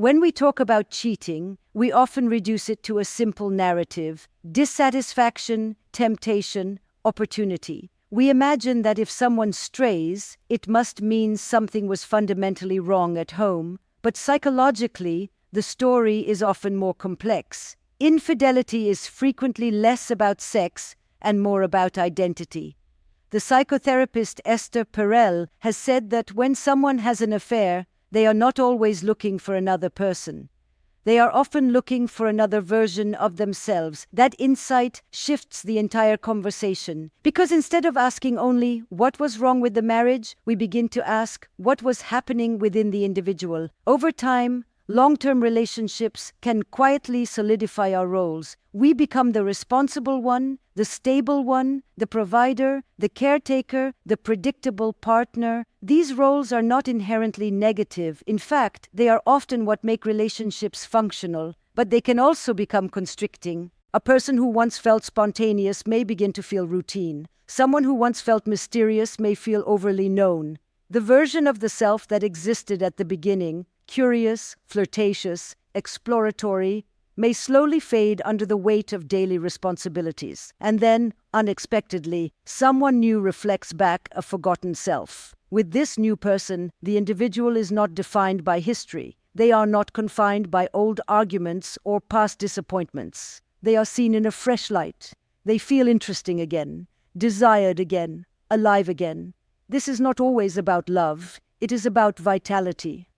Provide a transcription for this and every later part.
When we talk about cheating, we often reduce it to a simple narrative: dissatisfaction, temptation, opportunity. We imagine that if someone strays, it must mean something was fundamentally wrong at home, but psychologically, the story is often more complex. Infidelity is frequently less about sex and more about identity. The psychotherapist Esther Perel has said that when someone has an affair, they are not always looking for another person. They are often looking for another version of themselves. That insight shifts the entire conversation, because instead of asking only what was wrong with the marriage, we begin to ask what was happening within the individual. Over time, long-term relationships can quietly solidify our roles. We become the responsible one, the stable one, the provider, the caretaker, the predictable partner. These roles are not inherently negative. In fact, they are often what make relationships functional, but they can also become constricting. A person who once felt spontaneous may begin to feel routine. Someone who once felt mysterious may feel overly known. The version of the self that existed at the beginning, curious, flirtatious, exploratory, may slowly fade under the weight of daily responsibilities. And then, unexpectedly, someone new reflects back a forgotten self. With this new person, the individual is not defined by history. They are not confined by old arguments or past disappointments. They are seen in a fresh light. They feel interesting again, desired again, alive again. This is not always about love. It is about vitality.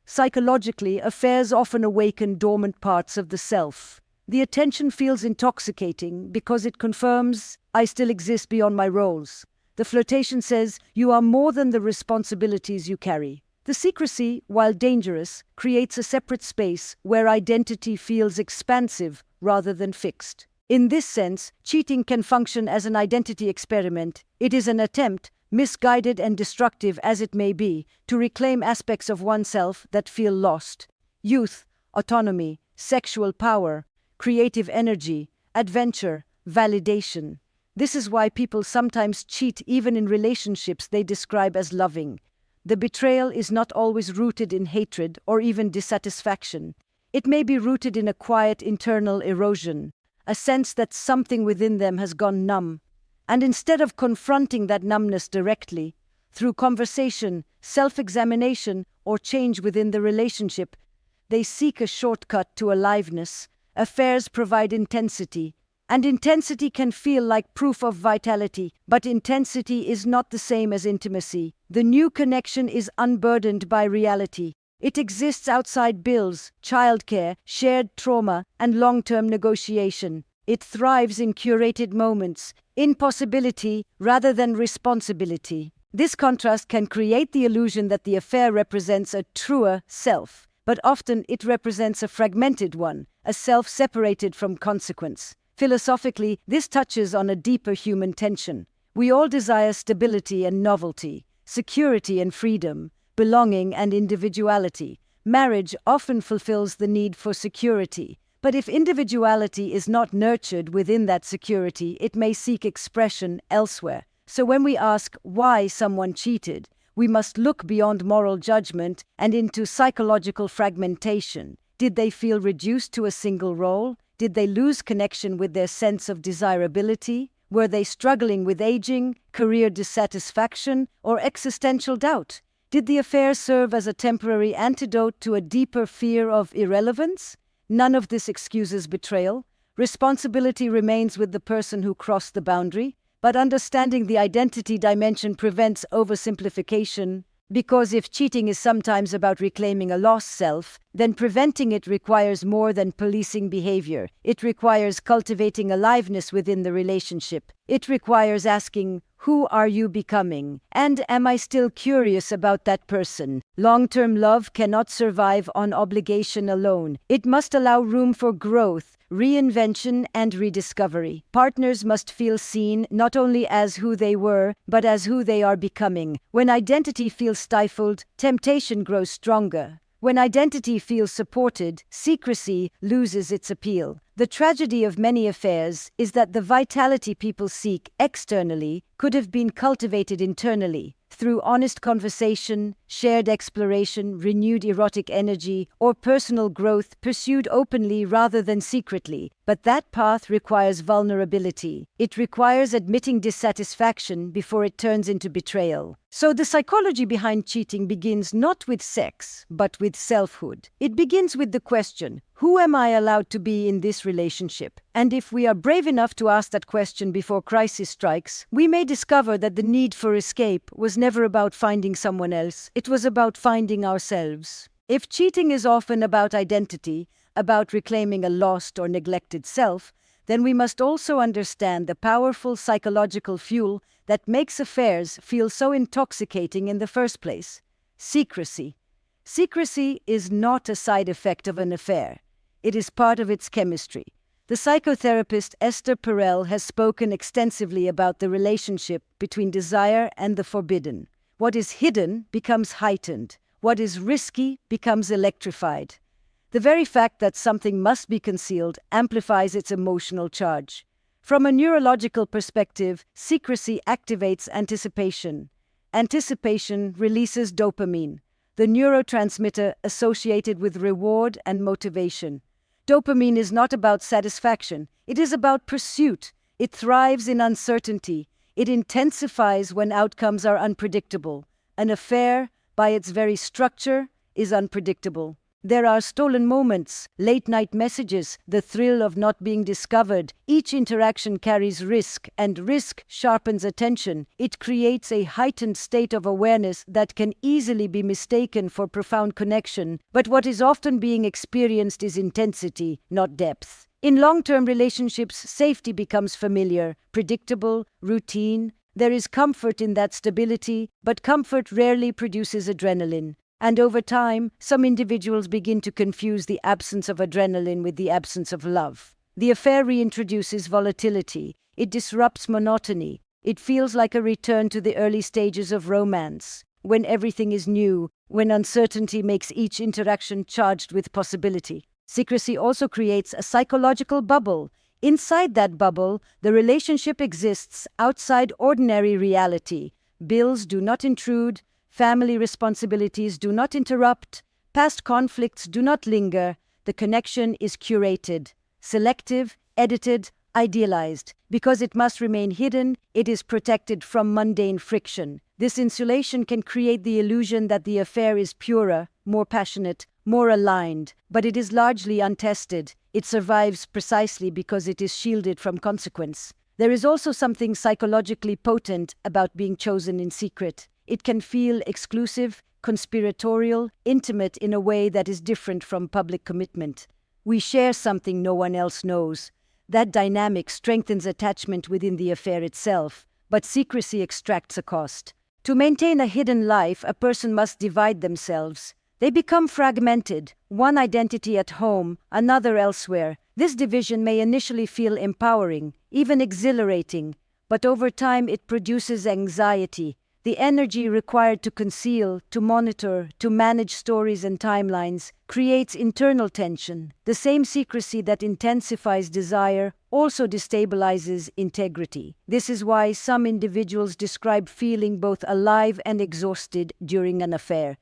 Psychologically, affairs often awaken dormant parts of the self. The attention feels intoxicating because it confirms, I still exist beyond my roles. The flirtation says, you are more than the responsibilities you carry. The secrecy, while dangerous, creates a separate space where identity feels expansive rather than fixed. In this sense, cheating can function as an identity experiment. It is an attempt, misguided and destructive as it may be, to reclaim aspects of oneself that feel lost. Youth, autonomy, sexual power, creative energy, adventure, validation. This is why people sometimes cheat even in relationships they describe as loving. The betrayal is not always rooted in hatred or even dissatisfaction. It may be rooted in a quiet internal erosion, a sense that something within them has gone numb. And instead of confronting that numbness directly, through conversation, self-examination, or change within the relationship, they seek a shortcut to aliveness. Affairs provide intensity, and intensity can feel like proof of vitality, but intensity is not the same as intimacy. The new connection is unburdened by reality. It exists outside bills, childcare, shared trauma, and long-term negotiation. It thrives in curated moments, in possibility rather than responsibility. This contrast can create the illusion that the affair represents a truer self, but often it represents a fragmented one, a self separated from consequence. Philosophically, this touches on a deeper human tension. We all desire stability and novelty, security and freedom, belonging and individuality. Marriage often fulfills the need for security. But if individuality is not nurtured within that security, it may seek expression elsewhere. So when we ask why someone cheated, we must look beyond moral judgment and into psychological fragmentation. Did they feel reduced to a single role? Did they lose connection with their sense of desirability? Were they struggling with aging, career dissatisfaction, or existential doubt? Did the affair serve as a temporary antidote to a deeper fear of irrelevance? None of this excuses betrayal. Responsibility remains with the person who crossed the boundary, but understanding the identity dimension prevents oversimplification, because if cheating is sometimes about reclaiming a lost self, then preventing it requires more than policing behavior. It requires cultivating aliveness within the relationship. It requires asking, who are you becoming? And am I still curious about that person? Long-term love cannot survive on obligation alone. It must allow room for growth, reinvention, and rediscovery. Partners must feel seen not only as who they were, but as who they are becoming. When identity feels stifled, temptation grows stronger. When identity feels supported, secrecy loses its appeal. The tragedy of many affairs is that the vitality people seek externally could have been cultivated internally through honest conversation, shared exploration, renewed erotic energy, or personal growth pursued openly rather than secretly. But that path requires vulnerability. It requires admitting dissatisfaction before it turns into betrayal. So the psychology behind cheating begins not with sex, but with selfhood. It begins with the question, who am I allowed to be in this relationship? And if we are brave enough to ask that question before crisis strikes, we may discover that the need for escape was never about finding someone else. It was about finding ourselves. If cheating is often about identity, about reclaiming a lost or neglected self, then we must also understand the powerful psychological fuel that makes affairs feel so intoxicating in the first place. Secrecy. Secrecy is not a side effect of an affair. It is part of its chemistry. The psychotherapist Esther Perel has spoken extensively about the relationship between desire and the forbidden. What is hidden becomes heightened. What is risky becomes electrified. The very fact that something must be concealed amplifies its emotional charge. From a neurological perspective, secrecy activates anticipation. Anticipation releases dopamine, the neurotransmitter associated with reward and motivation. Dopamine is not about satisfaction, it is about pursuit. It thrives in uncertainty. It intensifies when outcomes are unpredictable. An affair, by its very structure, is unpredictable. There are stolen moments, late-night messages, the thrill of not being discovered. Each interaction carries risk, and risk sharpens attention. It creates a heightened state of awareness that can easily be mistaken for profound connection. But what is often being experienced is intensity, not depth. In long-term relationships, safety becomes familiar, predictable, routine. There is comfort in that stability, but comfort rarely produces adrenaline. And over time, some individuals begin to confuse the absence of adrenaline with the absence of love. The affair reintroduces volatility. It disrupts monotony. It feels like a return to the early stages of romance, when everything is new, when uncertainty makes each interaction charged with possibility. Secrecy also creates a psychological bubble. Inside that bubble, the relationship exists outside ordinary reality. Bills do not intrude. Family responsibilities do not interrupt, past conflicts do not linger, the connection is curated, selective, edited, idealized. Because it must remain hidden, it is protected from mundane friction. This insulation can create the illusion that the affair is purer, more passionate, more aligned, but it is largely untested. It survives precisely because it is shielded from consequence. There is also something psychologically potent about being chosen in secret. It can feel exclusive, conspiratorial, intimate in a way that is different from public commitment. We share something no one else knows. That dynamic strengthens attachment within the affair itself, but secrecy extracts a cost. To maintain a hidden life, a person must divide themselves. They become fragmented, one identity at home, another elsewhere. This division may initially feel empowering, even exhilarating, but over time it produces anxiety. The energy required to conceal, to monitor, to manage stories and timelines creates internal tension. The same secrecy that intensifies desire also destabilizes integrity. This is why some individuals describe feeling both alive and exhausted during an affair.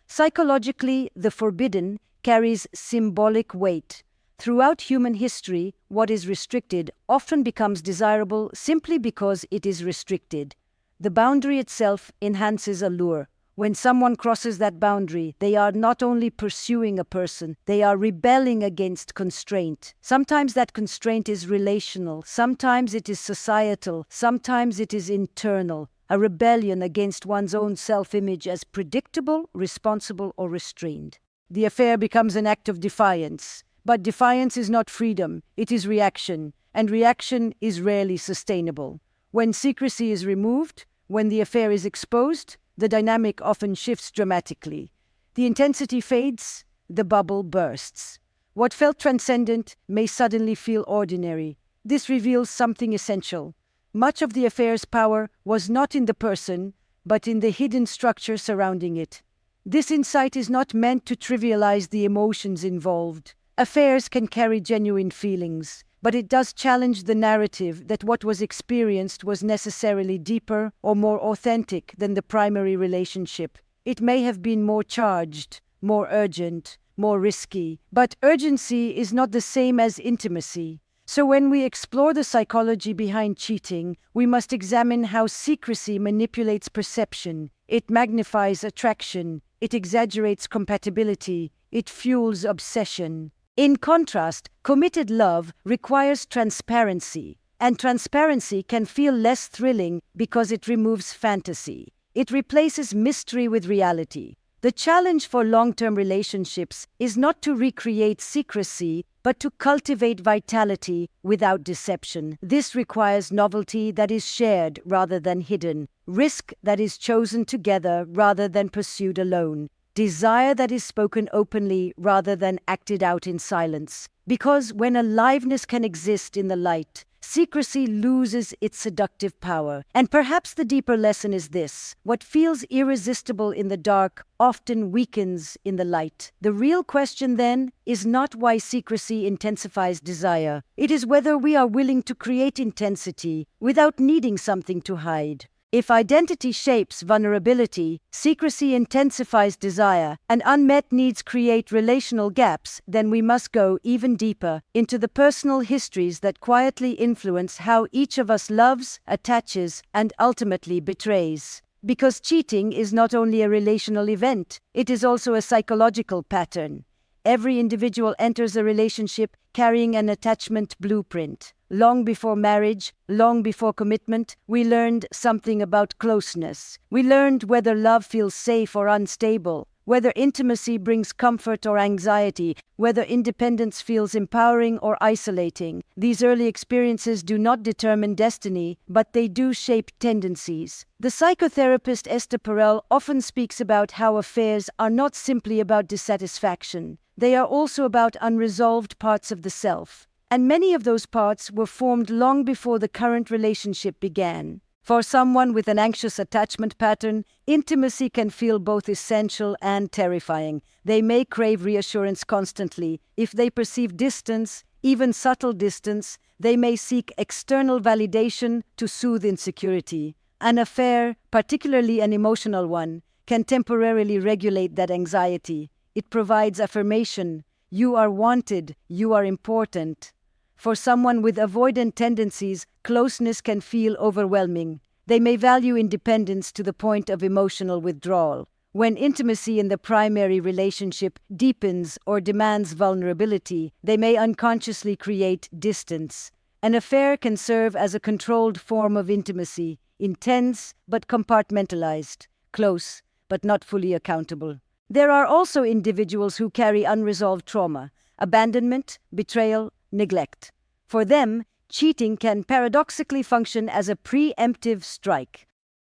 Psychologically, the forbidden carries symbolic weight. Throughout human history, what is restricted often becomes desirable simply because it is restricted. The boundary itself enhances allure. When someone crosses that boundary, they are not only pursuing a person, they are rebelling against constraint. Sometimes that constraint is relational, sometimes it is societal, sometimes it is internal. A rebellion against one's own self-image as predictable, responsible, or restrained. The affair becomes an act of defiance. But defiance is not freedom, it is reaction, and reaction is rarely sustainable. When secrecy is removed, when the affair is exposed, the dynamic often shifts dramatically. The intensity fades, the bubble bursts. What felt transcendent may suddenly feel ordinary. This reveals something essential. Much of the affair's power was not in the person, but in the hidden structure surrounding it. This insight is not meant to trivialize the emotions involved. Affairs can carry genuine feelings, but it does challenge the narrative that what was experienced was necessarily deeper or more authentic than the primary relationship. It may have been more charged, more urgent, more risky, but urgency is not the same as intimacy. So when we explore the psychology behind cheating, we must examine how secrecy manipulates perception. It magnifies attraction, it exaggerates compatibility, it fuels obsession. In contrast, committed love requires transparency, and transparency can feel less thrilling because it removes fantasy. It replaces mystery with reality. The challenge for long-term relationships is not to recreate secrecy, but to cultivate vitality without deception. This requires novelty that is shared rather than hidden, risk that is chosen together rather than pursued alone, desire that is spoken openly rather than acted out in silence. Because when aliveness can exist in the light, secrecy loses its seductive power. And perhaps the deeper lesson is this: what feels irresistible in the dark often weakens in the light. The real question then is not why secrecy intensifies desire. It is whether we are willing to create intensity without needing something to hide. If identity shapes vulnerability, secrecy intensifies desire, and unmet needs create relational gaps, then we must go even deeper into the personal histories that quietly influence how each of us loves, attaches, and ultimately betrays. Because cheating is not only a relational event, it is also a psychological pattern. Every individual enters a relationship carrying an attachment blueprint. Long before marriage, long before commitment, we learned something about closeness. We learned whether love feels safe or unstable, whether intimacy brings comfort or anxiety, whether independence feels empowering or isolating. These early experiences do not determine destiny, but they do shape tendencies. The psychotherapist Esther Perel often speaks about how affairs are not simply about dissatisfaction. They are also about unresolved parts of the self. And many of those parts were formed long before the current relationship began. For someone with an anxious attachment pattern, intimacy can feel both essential and terrifying. They may crave reassurance constantly. If they perceive distance, even subtle distance, they may seek external validation to soothe insecurity. An affair, particularly an emotional one, can temporarily regulate that anxiety. It provides affirmation. You are wanted, you are important. For someone with avoidant tendencies, closeness can feel overwhelming. They may value independence to the point of emotional withdrawal. When intimacy in the primary relationship deepens or demands vulnerability, they may unconsciously create distance. An affair can serve as a controlled form of intimacy, intense but compartmentalized, close but not fully accountable. There are also individuals who carry unresolved trauma, abandonment, betrayal, neglect. For them, cheating can paradoxically function as a preemptive strike.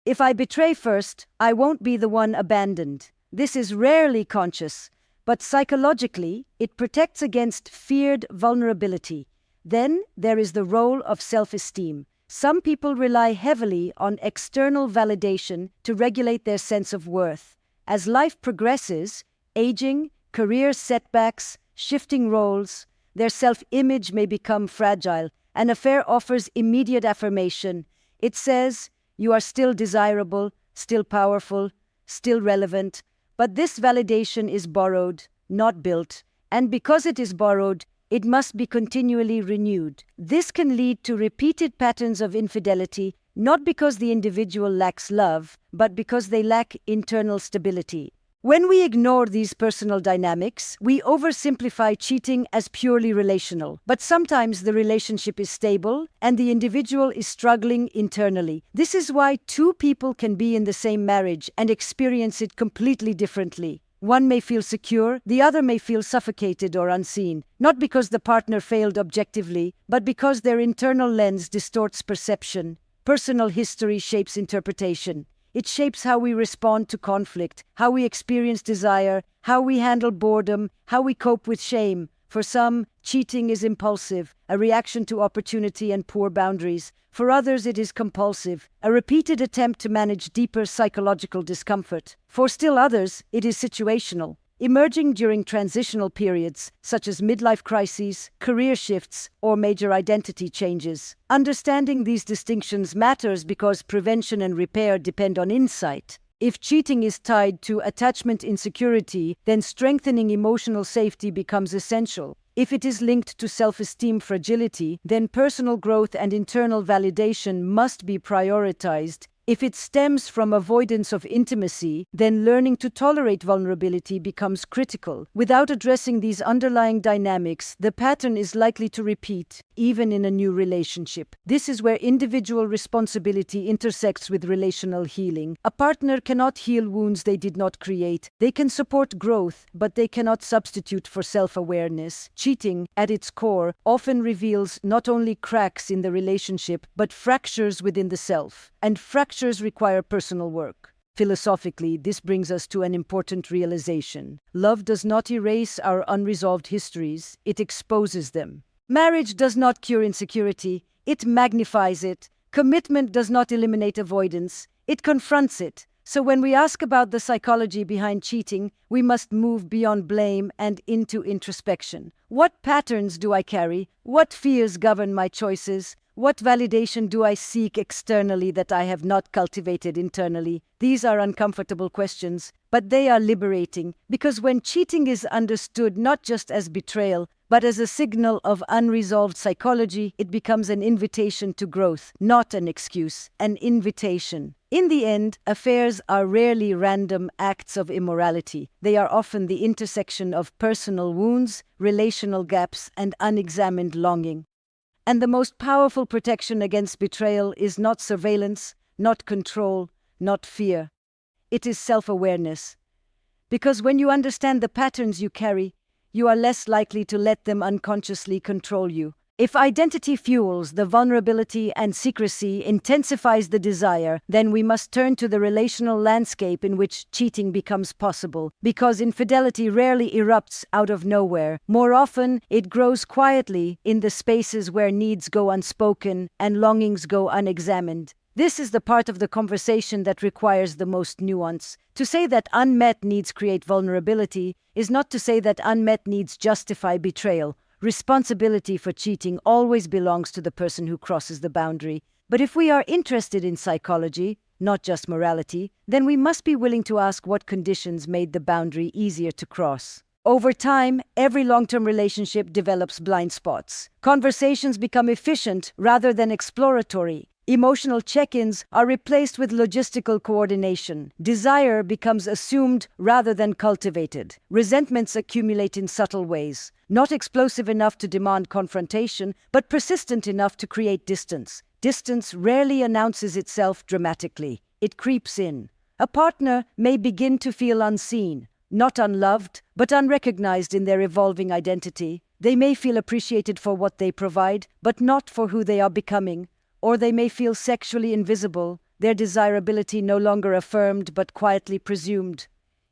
If I betray first, I won't be the one abandoned. This is rarely conscious, but psychologically, it protects against feared vulnerability. Then there is the role of self-esteem. Some people rely heavily on external validation to regulate their sense of worth. As life progresses, aging, career setbacks, shifting roles, their self-image may become fragile. An affair offers immediate affirmation. It says, you are still desirable, still powerful, still relevant. But this validation is borrowed, not built. And because it is borrowed, it must be continually renewed. This can lead to repeated patterns of infidelity, not because the individual lacks love, but because they lack internal stability. When we ignore these personal dynamics, we oversimplify cheating as purely relational. But sometimes the relationship is stable and the individual is struggling internally. This is why two people can be in the same marriage and experience it completely differently. One may feel secure, the other may feel suffocated or unseen, not because the partner failed objectively, but because their internal lens distorts perception. Personal history shapes interpretation. It shapes how we respond to conflict, how we experience desire, how we handle boredom, how we cope with shame. For some, cheating is impulsive, a reaction to opportunity and poor boundaries. For others, it is compulsive, a repeated attempt to manage deeper psychological discomfort. For still others, it is situational. emerging during transitional periods such as midlife crises, career shifts, or major identity changes. Understanding these distinctions matters because prevention and repair depend on insight. If cheating is tied to attachment insecurity, then strengthening emotional safety becomes essential. If it is linked to self-esteem fragility, then personal growth and internal validation must be prioritized. If it stems from avoidance of intimacy, then learning to tolerate vulnerability becomes critical. Without addressing these underlying dynamics, the pattern is likely to repeat, even in a new relationship. This is where individual responsibility intersects with relational healing. A partner cannot heal wounds they did not create. They can support growth, but they cannot substitute for self-awareness. Cheating, at its core, often reveals not only cracks in the relationship, but fractures within the self. And fractures require personal work. Philosophically, this brings us to an important realization. Love does not erase our unresolved histories, it exposes them. Marriage does not cure insecurity, it magnifies it. Commitment does not eliminate avoidance, it confronts it. So when we ask about the psychology behind cheating, we must move beyond blame and into introspection. What patterns do I carry? What fears govern my choices? What validation do I seek externally that I have not cultivated internally? These are uncomfortable questions, but they are liberating, because when cheating is understood not just as betrayal, but as a signal of unresolved psychology, it becomes an invitation to growth, not an excuse, an invitation. In the end, affairs are rarely random acts of immorality. They are often the intersection of personal wounds, relational gaps, and unexamined longing. And the most powerful protection against betrayal is not surveillance, not control, not fear. It is self-awareness. Because when you understand the patterns you carry, you are less likely to let them unconsciously control you. If identity fuels the vulnerability and secrecy intensifies the desire, then we must turn to the relational landscape in which cheating becomes possible. Because infidelity rarely erupts out of nowhere. More often, it grows quietly in the spaces where needs go unspoken and longings go unexamined. This is the part of the conversation that requires the most nuance. To say that unmet needs create vulnerability is not to say that unmet needs justify betrayal. Responsibility for cheating always belongs to the person who crosses the boundary. But if we are interested in psychology, not just morality, then we must be willing to ask what conditions made the boundary easier to cross. Over time, every long-term relationship develops blind spots. Conversations become efficient rather than exploratory. Emotional check-ins are replaced with logistical coordination. Desire becomes assumed rather than cultivated. Resentments accumulate in subtle ways, not explosive enough to demand confrontation, but persistent enough to create distance. Distance rarely announces itself dramatically. It creeps in. A partner may begin to feel unseen, not unloved, but unrecognized in their evolving identity. They may feel appreciated for what they provide, but not for who they are becoming. Or they may feel sexually invisible, their desirability no longer affirmed but quietly presumed.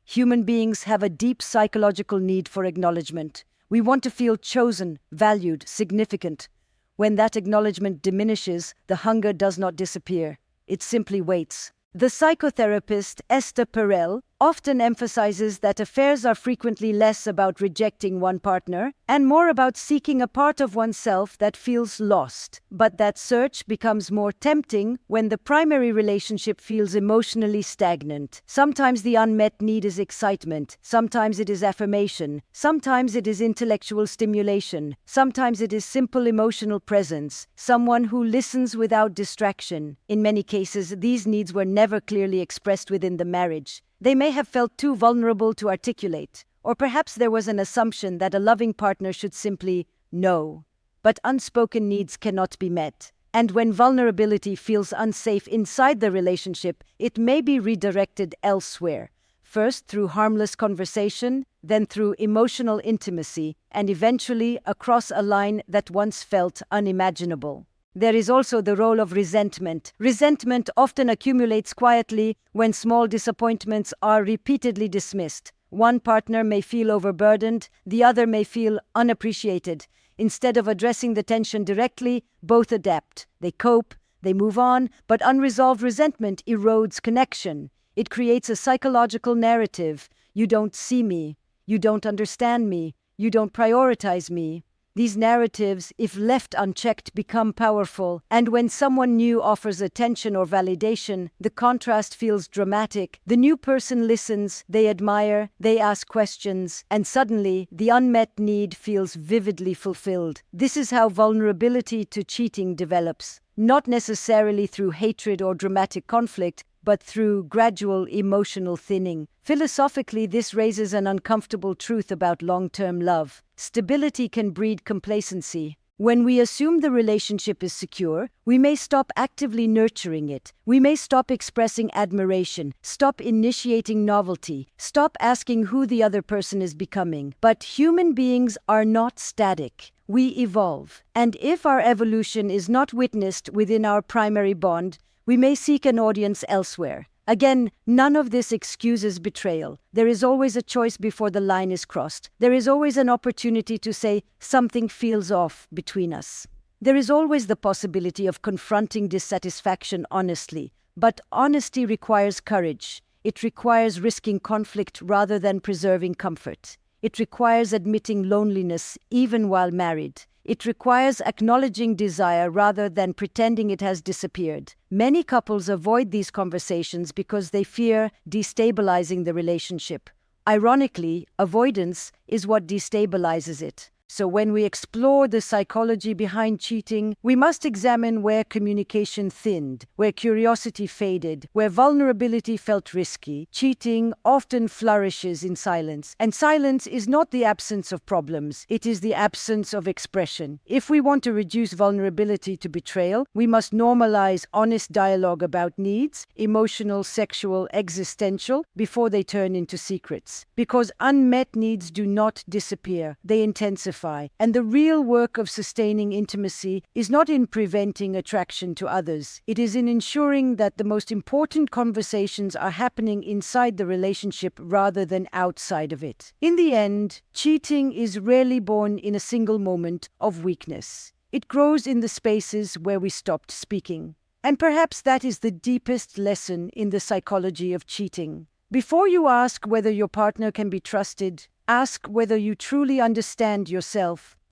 Human beings have a deep psychological need for acknowledgement. We want to feel chosen, valued, significant. When that acknowledgement diminishes, the hunger does not disappear. It simply waits. The psychotherapist Esther Perel often emphasizes that affairs are frequently less about rejecting one partner and more about seeking a part of oneself that feels lost. But that search becomes more tempting when the primary relationship feels emotionally stagnant. Sometimes the unmet need is excitement, sometimes it is affirmation, sometimes it is intellectual stimulation, sometimes it is simple emotional presence, someone who listens without distraction. In many cases, these needs were never clearly expressed within the marriage. They may have felt too vulnerable to articulate, or perhaps there was an assumption that a loving partner should simply know. But unspoken needs cannot be met. And when vulnerability feels unsafe inside the relationship, it may be redirected elsewhere. First through harmless conversation, then through emotional intimacy, and eventually across a line that once felt unimaginable. There is also the role of resentment. Resentment often accumulates quietly when small disappointments are repeatedly dismissed. One partner may feel overburdened, the other may feel unappreciated. Instead of addressing the tension directly, both adapt. They cope, they move on, but unresolved resentment erodes connection. It creates a psychological narrative. You don't see me. "You don't understand me. You don't prioritize me." These narratives, if left unchecked, become powerful, and when someone new offers attention or validation, the contrast feels dramatic. The new person listens, they admire, they ask questions, and suddenly the unmet need feels vividly fulfilled. This is how vulnerability to cheating develops, not necessarily through hatred or dramatic conflict, but through gradual emotional thinning. Philosophically, this raises an uncomfortable truth about long-term love. Stability can breed complacency. When we assume the relationship is secure, we may stop actively nurturing it. We may stop expressing admiration, stop initiating novelty, stop asking who the other person is becoming. But human beings are not static. We evolve. And if our evolution is not witnessed within our primary bond, we may seek an audience elsewhere. Again, none of this excuses betrayal. There is always a choice before the line is crossed. There is always an opportunity to say something feels off between us. There is always the possibility of confronting dissatisfaction honestly, but honesty requires courage. It requires risking conflict rather than preserving comfort. It requires admitting loneliness even while married. It requires acknowledging desire rather than pretending it has disappeared. Many couples avoid these conversations because they fear destabilizing the relationship. Ironically, avoidance is what destabilizes it. So when we explore the psychology behind cheating, we must examine where communication thinned, where curiosity faded, where vulnerability felt risky. Cheating often flourishes in silence, and silence is not the absence of problems, it is the absence of expression. If we want to reduce vulnerability to betrayal, we must normalize honest dialogue about needs, emotional, sexual, existential, before they turn into secrets. Because unmet needs do not disappear, they intensify. And the real work of sustaining intimacy is not in preventing attraction to others. It is in ensuring that the most important conversations are happening inside the relationship rather than outside of it. In the end, cheating is rarely born in a single moment of weakness. It grows in the spaces where we stopped speaking. And perhaps that is the deepest lesson in the psychology of cheating. Before you ask whether your partner can be trusted, ask whether you truly understand yourself.